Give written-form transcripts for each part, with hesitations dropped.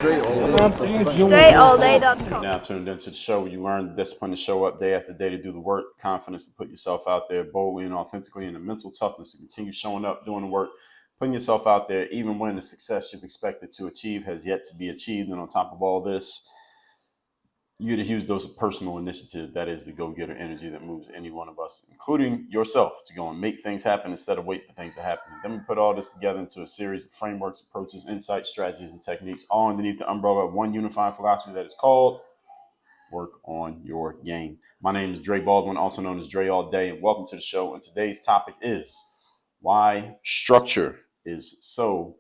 StrayAllDay.com. Now tuned into the show where you learn the discipline to show up day after day to do the work, confidence to put yourself out there boldly and authentically, and the mental toughness to continue showing up, doing the work, putting yourself out there, even when the success you've expected to achieve has yet to be achieved. And on top of all this, you get a huge dose of personal initiative. That is the go-getter energy that moves any one of us, including yourself, to go and make things happen instead of wait for things to happen. And then we put all this together into a series of frameworks, approaches, insights, strategies, and techniques, all underneath the umbrella of one unifying philosophy that is called work on your game. My name is Dre Baldwin, also known as Dre All Day, and welcome to the show. And today's topic is why structure is so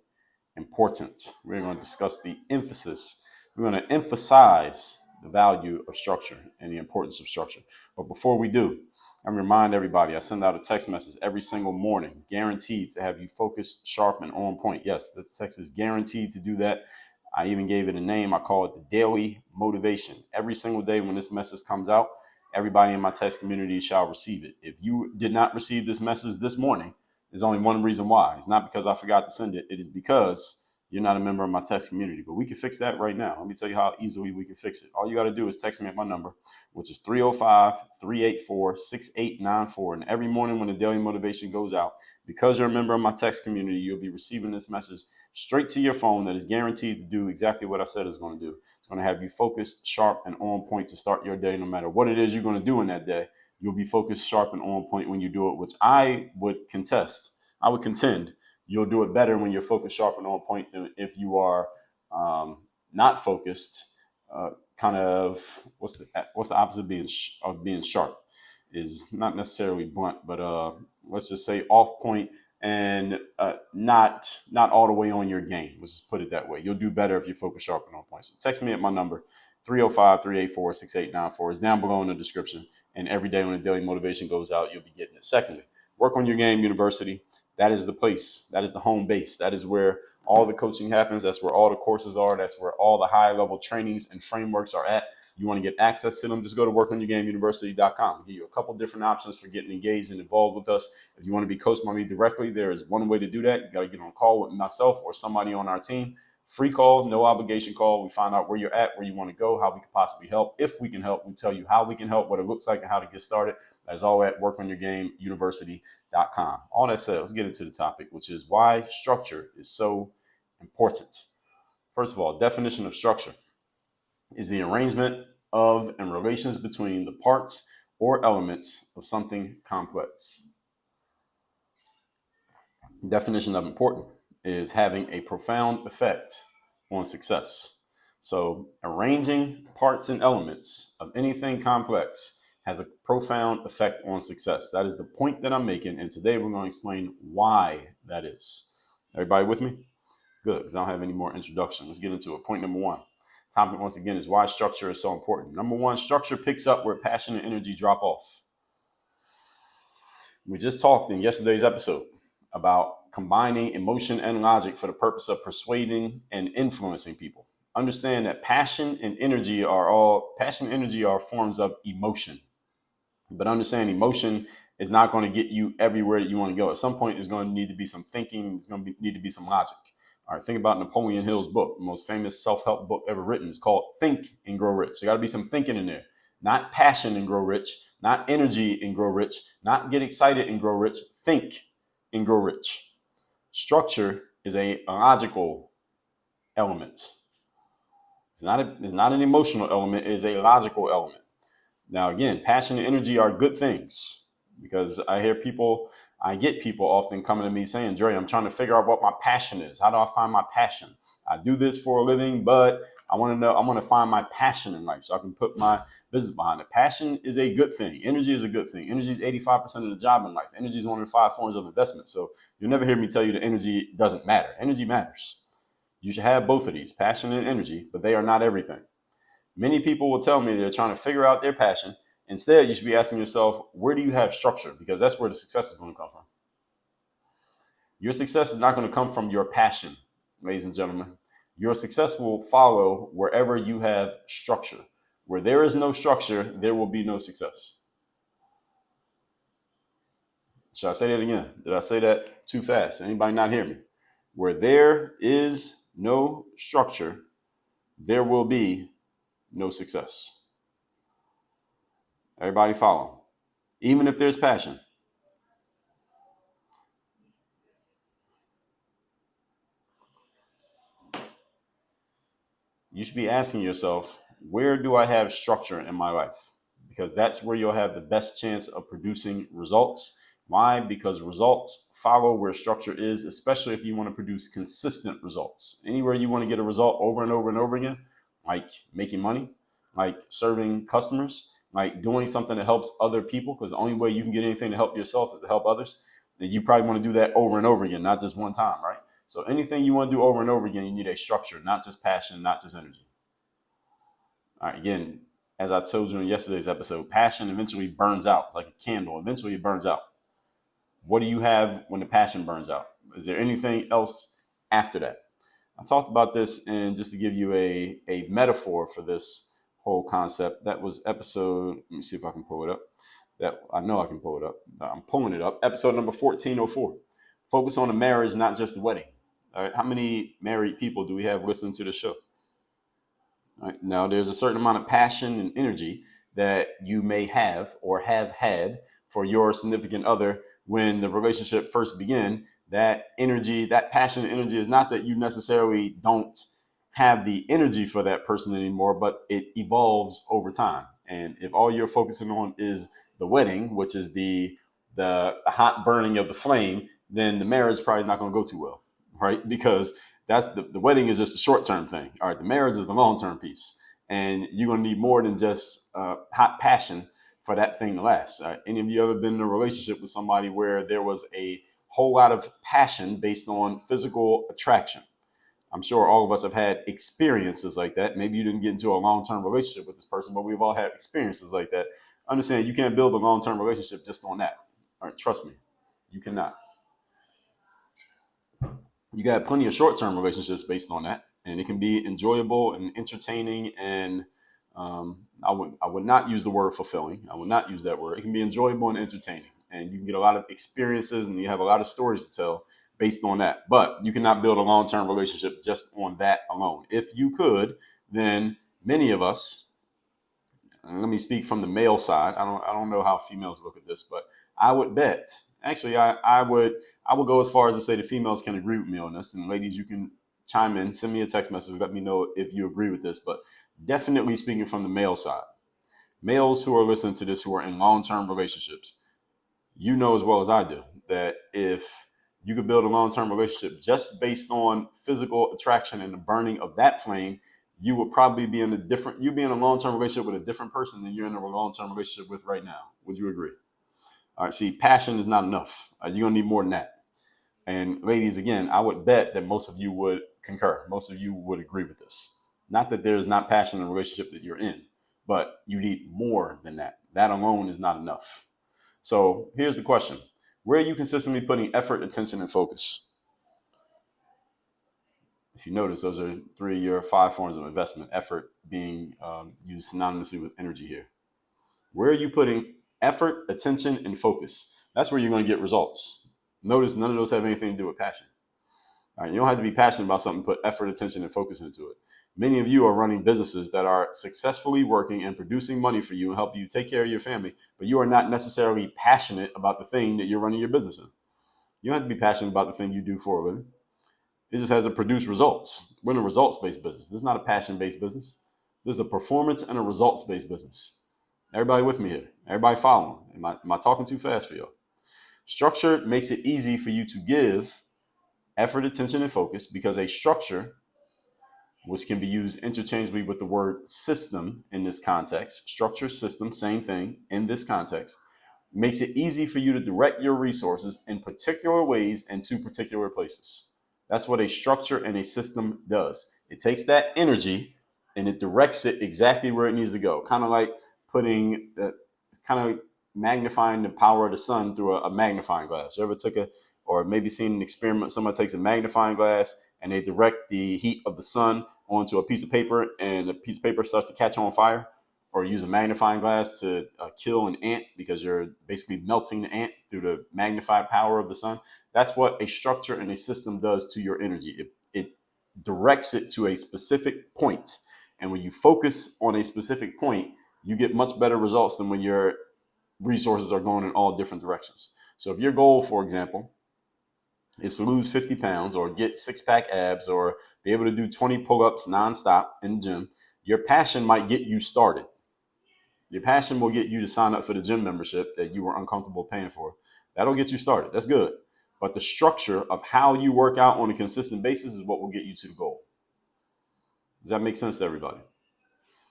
important. We're going to discuss the emphasis. We're going to emphasize the value of structure and the importance of structure. But before we do, I'm going to remind everybody, I send out a text message every single morning, guaranteed to have you focused, sharp, and on point. Yes, this text is guaranteed to do that. I even gave it a name. I call it the daily motivation. Every single day when this message comes out, everybody in my text community shall receive it. If you did not receive this message this morning, there's only one reason why. It's not because I forgot to send it. It is because you're not a member of my text community. But we can fix that right now. Let me tell you how easily we can fix it. All you got to do is text me at my number, which is 305-384-6894. And every morning when the daily motivation goes out, because you're a member of my text community, you'll be receiving this message straight to your phone that is guaranteed to do exactly what I said it's going to do. It's going to have you focused, sharp, and on point to start your day. No matter what it is you're going to do in that day, you'll be focused, sharp, and on point when you do it, which I would contend you'll do it better when you're focused, sharp, and on point than if you are not focused. Kind of what's the opposite of being sharp is not necessarily blunt, but let's just say off point and not all the way on your game. Let's just put it that way. You'll do better if you're focused, sharp, and on point. So text me at my number, 305-384-6894. It's down below in the description. And every day when the daily motivation goes out, you'll be getting it. Secondly, Work on Your Game University. That is the place. That is the home base. That is where all the coaching happens. That's where all the courses are. That's where all the high level trainings and frameworks are at. You want to get access to them, just go to workonyourgameuniversity.com. I'll give you a couple different options for getting engaged and involved with us. If you want to be coached by me directly, there is one way to do that. You got to get on a call with myself or somebody on our team. Free call, no obligation call. We find out where you're at, where you want to go, how we can possibly help. If we can help, we tell you how we can help, what it looks like, and how to get started. That is all at workonyourgameuniversity.com. All that said, let's get into the topic, which is why structure is so important. First of all, definition of structure is the arrangement of and relations between the parts or elements of something complex. Definition of important is having a profound effect on success. So arranging parts and elements of anything complex has a profound effect on success. That is the point that I'm making. And today we're going to explain why that is. Everybody with me? Good, because I don't have any more introduction. Let's get into it. Point number one. Topic once again is why structure is so important. Number one, structure picks up where passion and energy drop off. We just talked in yesterday's episode about combining emotion and logic for the purpose of persuading and influencing people. Understand that passion and energy are forms of emotion. But understand emotion is not going to get you everywhere that you want to go. At some point, there's going to need to be some thinking. There's going to need to be some logic. All right, think about Napoleon Hill's book, the most famous self-help book ever written. It's called Think and Grow Rich. There got to be some thinking in there. Not passion and grow rich, not energy and grow rich, not get excited and grow rich. Think and grow rich. Structure is a logical element. It's not an emotional element. It is a logical element. Now, again, passion and energy are good things because I get people often coming to me saying, Dre, I'm trying to figure out what my passion is. How do I find my passion? I do this for a living, but I want to find my passion in life so I can put my business behind it. Passion is a good thing. Energy is a good thing. Energy is 85% of the job in life. Energy is one of the 5 forms of investment. So you'll never hear me tell you that energy doesn't matter. Energy matters. You should have both of these, passion and energy, but they are not everything. Many people will tell me they're trying to figure out their passion. Instead, you should be asking yourself, where do you have structure? Because that's where the success is going to come from. Your success is not going to come from your passion, ladies and gentlemen. Your success will follow wherever you have structure. Where there is no structure, there will be no success. Should I say that again? Did I say that too fast? Anybody not hear me? Where there is no structure, there will be no success. Everybody follow? Even if there's passion. You should be asking yourself, where do I have structure in my life? Because that's where you'll have the best chance of producing results. Why? Because results follow where structure is, especially if you want to produce consistent results. Anywhere you want to get a result over and over and over again, like making money, like serving customers, like doing something that helps other people, because the only way you can get anything to help yourself is to help others. Then you probably want to do that over and over again, not just one time, right? So anything you want to do over and over again, you need a structure, not just passion, not just energy. All right, again, as I told you in yesterday's episode, passion eventually burns out. It's like a candle. Eventually it burns out. What do you have when the passion burns out? Is there anything else after that? I talked about this, and just to give you a metaphor for this whole concept, that was episode, let me see if I can pull it up. That I know I can pull it up. I'm pulling it up. Episode number 1404. Focus on the marriage, not just the wedding. All right, how many married people do we have listening to the show? All right, now, there's a certain amount of passion and energy that you may have or have had for your significant other when the relationship first began. That energy, that passion and energy is not that you necessarily don't have the energy for that person anymore, but it evolves over time. And if all you're focusing on is the wedding, which is the hot burning of the flame, then the marriage is probably not going to go too well, right? Because that's the wedding is just a short-term thing. All right, the marriage is the long-term piece, and you're going to need more than just hot passion for that thing to last. Any of you ever been in a relationship with somebody where there was a whole lot of passion based on physical attraction? I'm sure all of us have had experiences like that. Maybe you didn't get into a long-term relationship with this person, but we've all had experiences like that. Understand, you can't build a long-term relationship just on that. All right, trust me, you cannot. You got plenty of short-term relationships based on that, and it can be enjoyable and entertaining. And I would not use the word fulfilling. I would not use that word. It can be enjoyable and entertaining, and you can get a lot of experiences, and you have a lot of stories to tell based on that. But you cannot build a long-term relationship just on that alone. If you could, then many of us, and let me speak from the male side. I don't know how females look at this, but I would bet. Actually, I would go as far as to say the females can agree with me on this, and ladies, you can chime in, send me a text message, let me know if you agree with this. But definitely speaking from the male side, males who are listening to this who are in long-term relationships, you know as well as I do that if you could build a long-term relationship just based on physical attraction and the burning of that flame, you would probably be in a different, you'd be in a long-term relationship with a different person than you're in a long-term relationship with right now. Would you agree? All right, see, passion is not enough. You're going to need more than that. And ladies, again, I would bet that most of you would concur. Most of you would agree with this. Not that there's not passion in the relationship that you're in, but you need more than that. That alone is not enough. So here's the question. Where are you consistently putting effort, attention, and focus? If you notice, those are 3 of your 5 forms of investment, effort being used synonymously with energy here. Where are you putting effort, attention, and focus? That's where you're going to get results. Notice none of those have anything to do with passion. All right, you don't have to be passionate about something, put effort, attention, and focus into it. Many of you are running businesses that are successfully working and producing money for you and help you take care of your family, but you are not necessarily passionate about the thing that you're running your business in. You don't have to be passionate about the thing you do for a living. It just has to produce results. We're in a results-based business. This is not a passion-based business. This is a performance and a results-based business. Everybody with me here? Everybody following? Am I talking too fast for you? Structure makes it easy for you to give effort, attention, and focus, because a structure, which can be used interchangeably with the word system in this context, structure, system, same thing in this context, makes it easy for you to direct your resources in particular ways and to particular places. That's what a structure and a system does. It takes that energy and it directs it exactly where it needs to go. Kind of like magnifying the power of the sun through a magnifying glass. You ever or maybe seen an experiment, somebody takes a magnifying glass and they direct the heat of the sun onto a piece of paper, and the piece of paper starts to catch on fire, or use a magnifying glass to kill an ant because you're basically melting the ant through the magnified power of the sun. That's what a structure and a system does to your energy. It directs it to a specific point. And when you focus on a specific point, you get much better results than when your resources are going in all different directions. So if your goal, for example, is to lose 50 pounds or get six-pack abs or be able to do 20 pull-ups nonstop in the gym, your passion might get you started. Your passion will get you to sign up for the gym membership that you were uncomfortable paying for. That'll get you started. That's good. But the structure of how you work out on a consistent basis is what will get you to the goal. Does that make sense to everybody?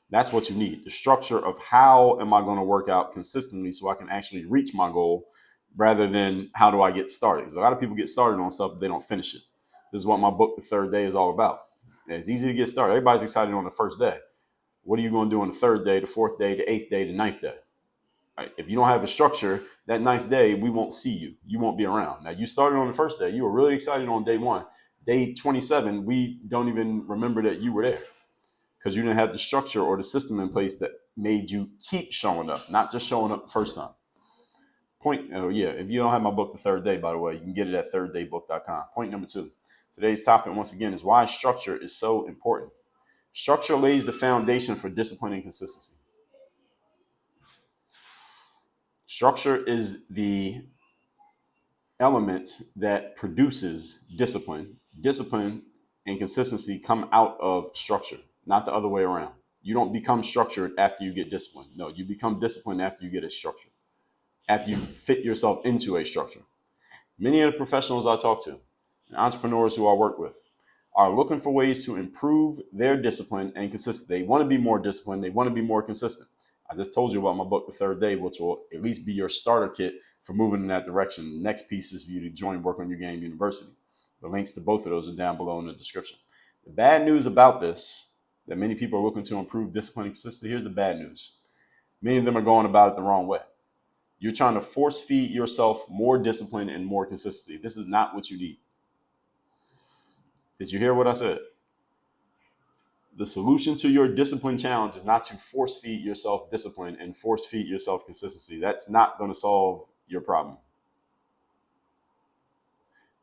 That's what you need. The structure of how am I going to work out consistently so I can actually reach my goal rather than how do I get started. Because a lot of people get started on stuff, but they don't finish it. This is what my book, The Third Day, is all about. It's easy to get started. Everybody's excited on the first day. What are you going to do on the third day, the fourth day, the eighth day, the ninth day? Right? If you don't have a structure, that ninth day, we won't see you. You won't be around. Now, you started on the first day. You were really excited on day one. Day 27, we don't even remember that you were there because you didn't have the structure or the system in place that made you keep showing up, not just showing up the first time. If you don't have my book, The Third Day, by the way, you can get it at thirddaybook.com. Point number 2. Today's topic, once again, is why structure is so important. Structure lays the foundation for discipline and consistency. Structure is the element that produces discipline. Discipline and consistency come out of structure, not the other way around. You don't become structured after you get disciplined. No, you become disciplined after you get a structure, after you fit yourself into a structure. Many of the professionals I talk to, and entrepreneurs who I work with, are looking for ways to improve their discipline and consistency. They want to be more disciplined. They want to be more consistent. I just told you about my book, The Third Day, which will at least be your starter kit for moving in that direction. The next piece is for you to join Work on Your Game University. The links to both of those are down below in the description. The bad news about this, that many people are looking to improve discipline and consistency, here's the bad news. Many of them are going about it the wrong way. You're trying to force feed yourself more discipline and more consistency. This is not what you need. Did you hear what I said? The solution to your discipline challenge is not to force feed yourself discipline and force feed yourself consistency. That's not going to solve your problem.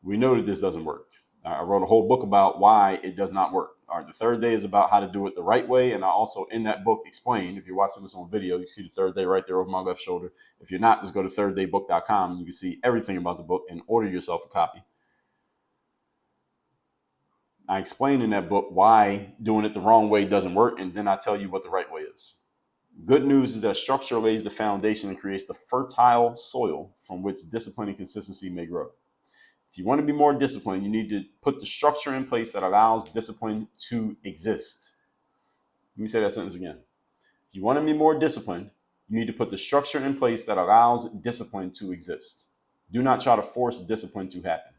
We know that this doesn't work. I wrote a whole book about why it does not work. All right, the third day is about how to do it the right way. And I also, in that book, explain, if you're watching this on video, you see the third day right there over my left shoulder. If you're not, just go to thirddaybook.com and you can see everything about the book and order yourself a copy. I explain in that book why doing it the wrong way doesn't work, and then I tell you what the right way is. Good news is that structure lays the foundation and creates the fertile soil from which discipline and consistency may grow. If you want to be more disciplined, you need to put the structure in place that allows discipline to exist. Let me say that sentence again. If you want to be more disciplined, you need to put the structure in place that allows discipline to exist. Do not try to force discipline to happen.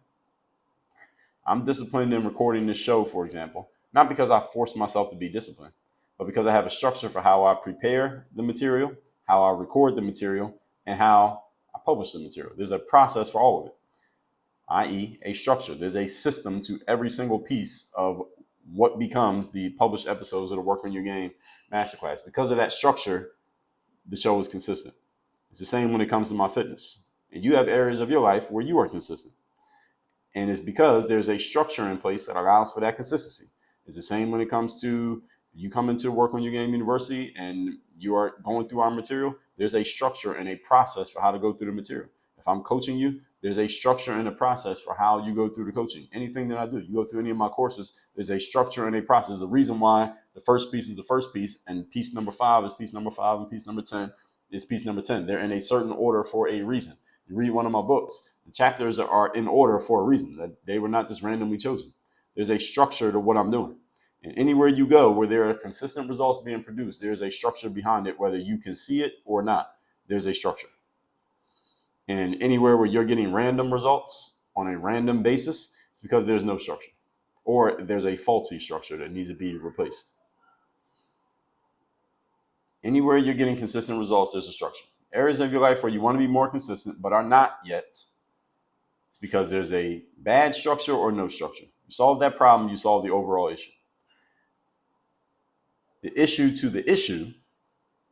I'm disciplined in recording this show, for example, not because I force myself to be disciplined, but because I have a structure for how I prepare the material, how I record the material, and how I publish the material. There's a process for all of it, i.e. a structure. There's a system to every single piece of what becomes the published episodes of the Work on Your Game Masterclass. Because of that structure, the show is consistent. It's the same when it comes to my fitness. And you have areas of your life where you are consistent. And it's because there's a structure in place that allows for that consistency. It's the same when it comes to you come into Work on Your Game University and you are going through our material. There's a structure and a process for how to go through the material. If I'm coaching you, there's a structure and a process for how you go through the coaching. Anything that I do, you go through any of my courses, there's a structure and a process. The reason why the first piece is the first piece and piece number 5 is piece number 5 and piece number 10 is piece number 10. They're in a certain order for a reason. You read one of my books, the chapters are in order for a reason. That they were not just randomly chosen. There's a structure to what I'm doing. And anywhere you go where there are consistent results being produced, there's a structure behind it, whether you can see it or not. There's a structure. And anywhere where you're getting random results on a random basis, it's because there's no structure. Or there's a faulty structure that needs to be replaced. Anywhere you're getting consistent results, there's a structure. Areas of your life where you want to be more consistent but are not yet, it's because there's a bad structure or no structure. You solve that problem, you solve the overall issue. The issue to the issue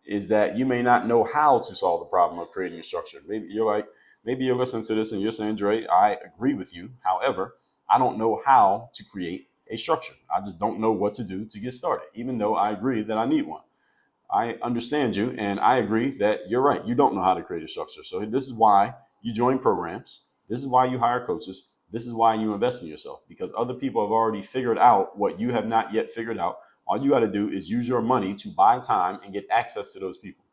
is that you may not know how to solve the problem of creating a structure. Maybe you're listening to this and you're saying, Dre, I agree with you. However, I don't know how to create a structure. I just don't know what to do to get started, even though I agree that I need one. I understand you, and I agree that you're right. You don't know how to create a structure. So this is why you join programs. This is why you hire coaches. This is why you invest in yourself, because other people have already figured out what you have not yet figured out. All you got to do is use your money to buy time and get access to those people.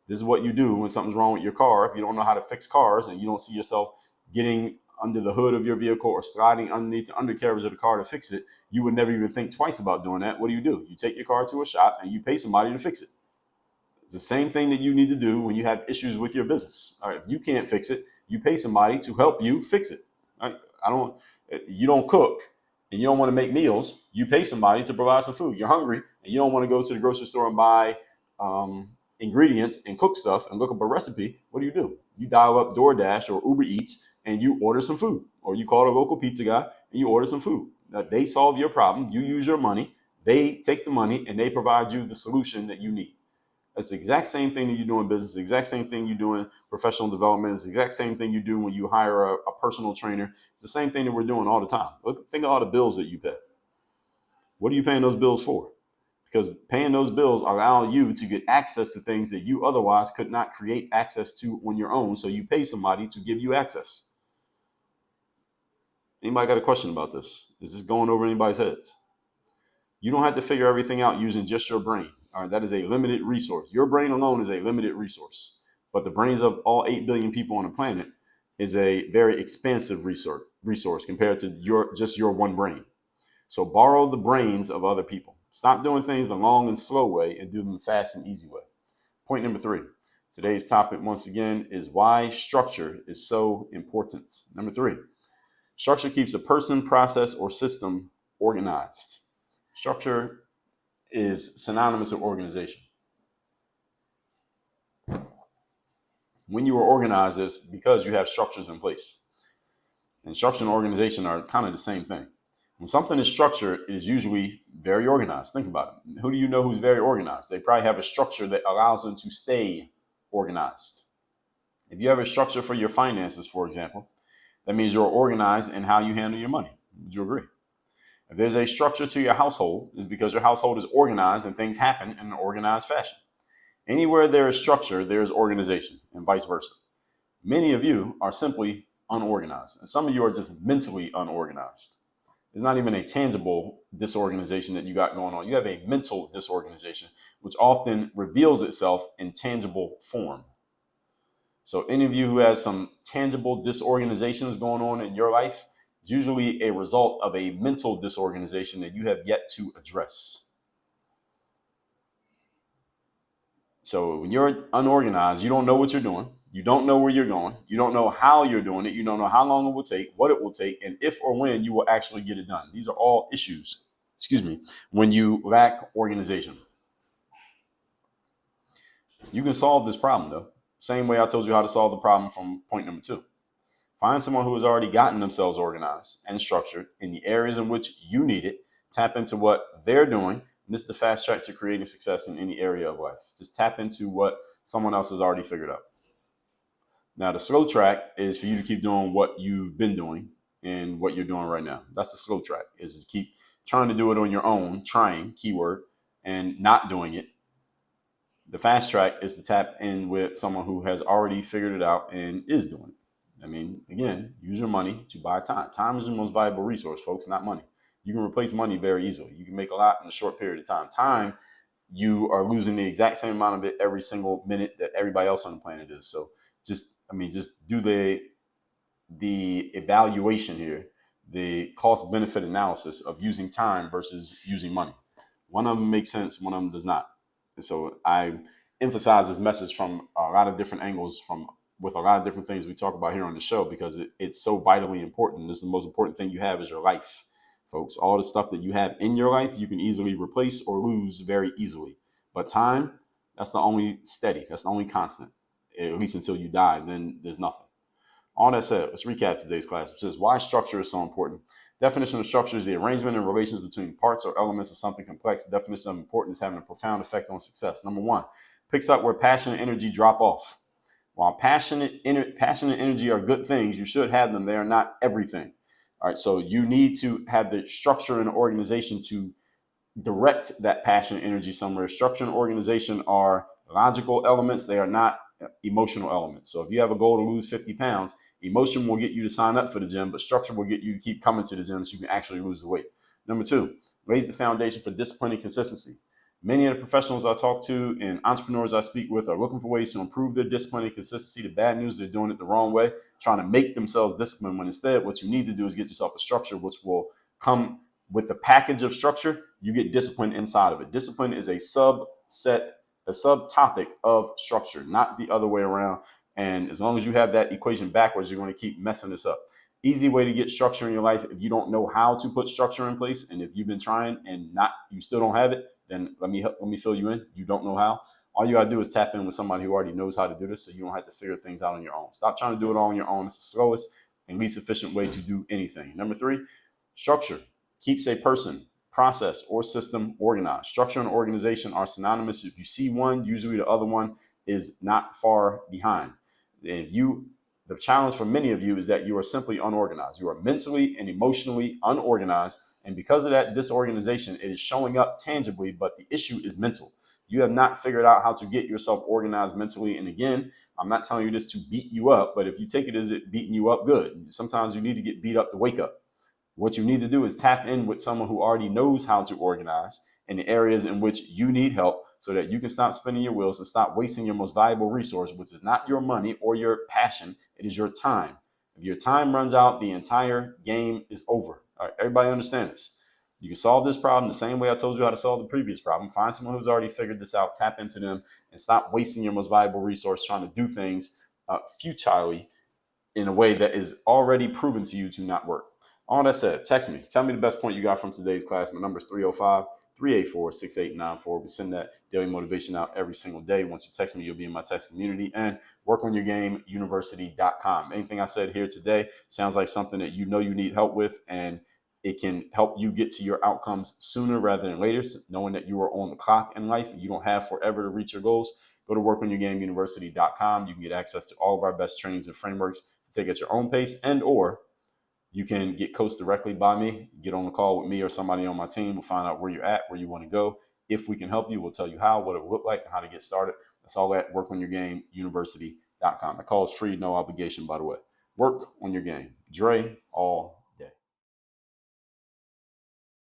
This is what you do when something's wrong with your car. If you don't know how to fix cars and you don't see yourself getting under the hood of your vehicle or sliding underneath the undercarriage of the car to fix it, you would never even think twice about doing that. What do? You take your car to a shop and you pay somebody to fix it. It's the same thing that you need to do when you have issues with your business. All right, if you can't fix it, you pay somebody to help you fix it. All right? You don't cook and you don't want to make meals. You pay somebody to provide some food. You're hungry and you don't want to go to the grocery store and buy ingredients and cook stuff and look up a recipe. What do? You dial up DoorDash or Uber Eats and you order some food, or you call a local pizza guy and you order some food. They solve your problem. You use your money. They take the money and they provide you the solution that you need. That's the exact same thing that you do in business, the exact same thing you do in professional development. It's the exact same thing you do when you hire a personal trainer. It's the same thing that we're doing all the time. Think of all the bills that you pay. What are you paying those bills for? Because paying those bills allow you to get access to things that you otherwise could not create access to on your own. So you pay somebody to give you access. Anybody got a question about this? Is this going over anybody's heads? You don't have to figure everything out using just your brain. All right, that is a limited resource. Your brain alone is a limited resource, but the brains of all 8 billion people on the planet is a very expansive resource compared to your one brain. So borrow the brains of other people. Stop doing things the long and slow way and do them the fast and easy way. Point number 3. Today's topic, once again, is why structure is so important. Number 3, structure keeps a person, process, or system organized. Structure is synonymous with organization. When you are organized, it's because you have structures in place. And structure and organization are kind of the same thing. When something is structured, it is usually very organized. Think about it. Who do you know who's very organized? They probably have a structure that allows them to stay organized. If you have a structure for your finances, for example, that means you're organized in how you handle your money. Would you agree? If there's a structure to your household, it's because your household is organized and things happen in an organized fashion. Anywhere there is structure, there is organization, and vice versa. Many of you are simply unorganized, and some of you are just mentally unorganized. It's not even a tangible disorganization that you got going on. You have a mental disorganization, which often reveals itself in tangible form. So any of you who has some tangible disorganizations going on in your life, it's usually a result of a mental disorganization that you have yet to address. So when you're unorganized, you don't know what you're doing. You don't know where you're going. You don't know how you're doing it. You don't know how long it will take, what it will take, and if or when you will actually get it done. These are all issues, when you lack organization. You can solve this problem, though. Same way I told you how to solve the problem from point number 2. Find someone who has already gotten themselves organized and structured in the areas in which you need it. Tap into what they're doing. And this is the fast track to creating success in any area of life. Just tap into what someone else has already figured out. Now, the slow track is for you to keep doing what you've been doing and what you're doing right now. That's the slow track, is to keep trying to do it on your own, trying, keyword, and not doing it. The fast track is to tap in with someone who has already figured it out and is doing it. I mean, again, use your money to buy time. Time is the most valuable resource, folks, not money. You can replace money very easily. You can make a lot in a short period of time. Time, you are losing the exact same amount of it every single minute that everybody else on the planet is. So just do the evaluation here, the cost benefit analysis of using time versus using money. One of them makes sense, one of them does not. And so I emphasize this message from a lot of different angles, with a lot of different things we talk about here on the show, because it's so vitally important. This is the most important thing you have, is your life, folks. All the stuff that you have in your life, you can easily replace or lose very easily. But time, that's the only steady, that's the only constant, at least until you die. Then there's nothing. All that said, let's recap today's class. It says why structure is so important. Definition of structure is the arrangement and relations between parts or elements of something complex. The definition of importance having a profound effect on success. Number 1, picks up where passion and energy drop off. While passion and energy are good things, you should have them. They are not everything. All right. So you need to have the structure and organization to direct that passion and energy somewhere. Structure and organization are logical elements. They are not emotional elements. So if you have a goal to lose 50 pounds, emotion will get you to sign up for the gym, but structure will get you to keep coming to the gym so you can actually lose the weight. Number two, raise the foundation for discipline and consistency. Many of the professionals I talk to and entrepreneurs I speak with are looking for ways to improve their discipline and consistency. The bad news, they're doing it the wrong way, trying to make themselves disciplined, when instead what you need to do is get yourself a structure which will come with the package of structure. You get discipline inside of it. Discipline is a subtopic of structure, not the other way around. And as long as you have that equation backwards, you're going to keep messing this up. Easy way to get structure in your life. If you don't know how to put structure in place, and if you've been trying and you still don't have it, then let me fill you in. You don't know how. All you gotta do is tap in with somebody who already knows how to do this, so you don't have to figure things out on your own. Stop trying to do it all on your own. It's the slowest and least efficient way to do anything. Number three, structure keeps a person, process, or system organized. Structure and organization are synonymous. If you see one, usually the other one is not far behind. The challenge for many of you is that you are simply unorganized. You are mentally and emotionally unorganized. And because of that disorganization, it is showing up tangibly, but the issue is mental. You have not figured out how to get yourself organized mentally. And again, I'm not telling you this to beat you up, but if you take it as it beating you up, good. Sometimes you need to get beat up to wake up. What you need to do is tap in with someone who already knows how to organize in the areas in which you need help, so that you can stop spinning your wheels and stop wasting your most valuable resource, which is not your money or your passion. It is your time. If your time runs out, the entire game is over. All right, everybody understand this. You can solve this problem the same way I told you how to solve the previous problem. Find someone who's already figured this out, tap into them, and stop wasting your most valuable resource trying to do things futilely in a way that is already proven to you to not work. All that said, text me. Tell me the best point you got from today's class. My number is 305-384-6894. We send that daily motivation out every single day. Once you text me, you'll be in my text community. And workonyourgameuniversity.com. Anything I said here today sounds like something that you know you need help with, and it can help you get to your outcomes sooner rather than later, knowing that you are on the clock in life and you don't have forever to reach your goals. Go to workonyourgameuniversity.com. You can get access to all of our best trainings and frameworks to take at your own pace, or you can get coached directly by me. Get on the call with me or somebody on my team. We'll find out where you're at, where you want to go. If we can help you, we'll tell you how, what it will look like, and how to get started. That's all at workonyourgameuniversity.com. The call is free, no obligation, by the way. Work on your game. Dre, all